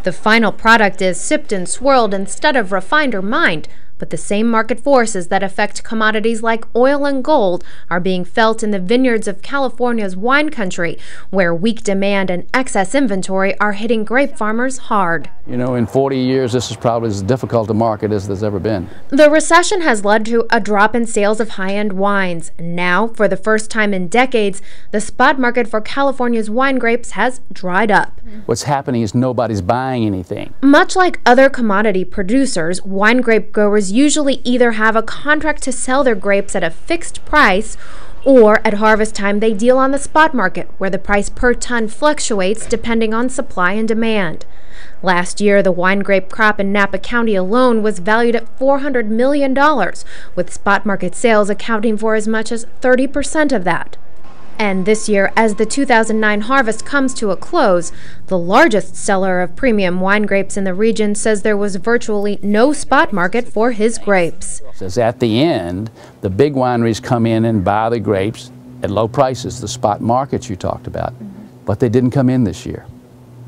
The final product is sipped and swirled instead of refined or mined, but the same market forces that affect commodities like oil and gold are being felt in the vineyards of California's wine country, where weak demand and excess inventory are hitting grape farmers hard. You know, in 40 years, this is probably as difficult a market as there's ever been. The recession has led to a drop in sales of high-end wines. Now, for the first time in decades, the spot market for California's wine grapes has dried up. What's happening is nobody's buying anything. Much like other commodity producers, wine grape growers usually either have a contract to sell their grapes at a fixed price, or at harvest time they deal on the spot market, where the price per ton fluctuates depending on supply and demand. Last year, the wine grape crop in Napa County alone was valued at $400 million, with spot market sales accounting for as much as 30% of that. And this year, as the 2009 harvest comes to a close, the largest seller of premium wine grapes in the region says there was virtually no spot market for his grapes. Says at the end, the big wineries come in and buy the grapes at low prices, the spot markets you talked about, but they didn't come in this year.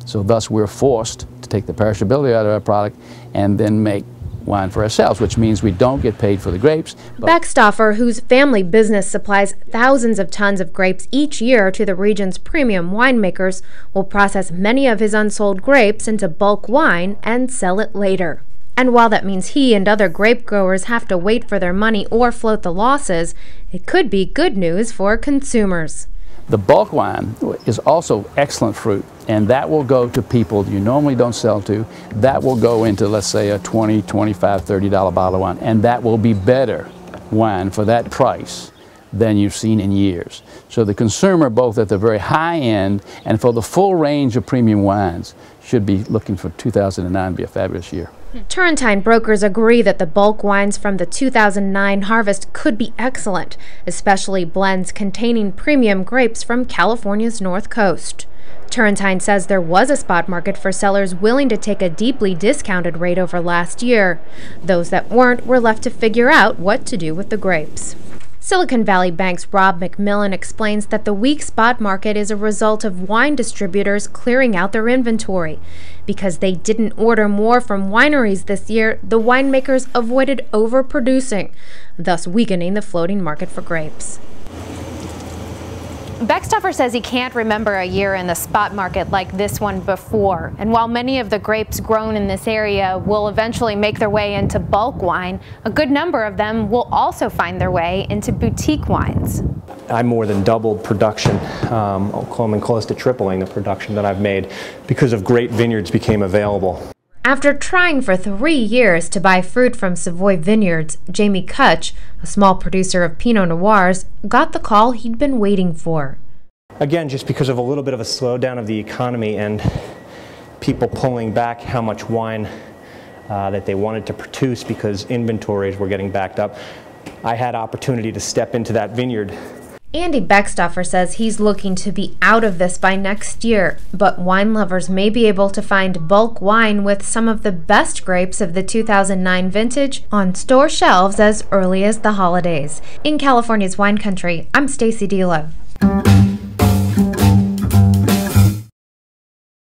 So thus we're forced to take the perishability out of our product and then make wine for ourselves, which means we don't get paid for the grapes. Beckstoffer, whose family business supplies thousands of tons of grapes each year to the region's premium winemakers, will process many of his unsold grapes into bulk wine and sell it later. And while that means he and other grape growers have to wait for their money or float the losses, it could be good news for consumers. The bulk wine is also excellent fruit, and that will go to people you normally don't sell to. That will go into, let's say, a $20, $25, $30 bottle of wine, and that will be better wine for that price than you've seen in years. So the consumer, both at the very high end and for the full range of premium wines, should be looking for 2009 to be a fabulous year. Turrentine brokers agree that the bulk wines from the 2009 harvest could be excellent, especially blends containing premium grapes from California's North Coast. Turrentine says there was a spot market for sellers willing to take a deeply discounted rate over last year. Those that weren't were left to figure out what to do with the grapes. Silicon Valley Bank's Rob McMillan explains that the weak spot market is a result of wine distributors clearing out their inventory. Because they didn't order more from wineries this year, the winemakers avoided overproducing, thus weakening the floating market for grapes. Beckstoffer says he can't remember a year in the spot market like this one before. And while many of the grapes grown in this area will eventually make their way into bulk wine, a good number of them will also find their way into boutique wines. I more than doubled production, coming close to tripling the production that I've made because of great vineyards became available. After trying for 3 years to buy fruit from Savoy Vineyards, Jamie Kutch, a small producer of Pinot Noirs, got the call he'd been waiting for. Again, just because of a little bit of a slowdown of the economy and people pulling back how much wine that they wanted to produce because inventories were getting backed up, I had opportunity to step into that vineyard. Andy Beckstoffer says he's looking to be out of this by next year, but wine lovers may be able to find bulk wine with some of the best grapes of the 2009 vintage on store shelves as early as the holidays. In California's wine country, I'm Stacy Dilo.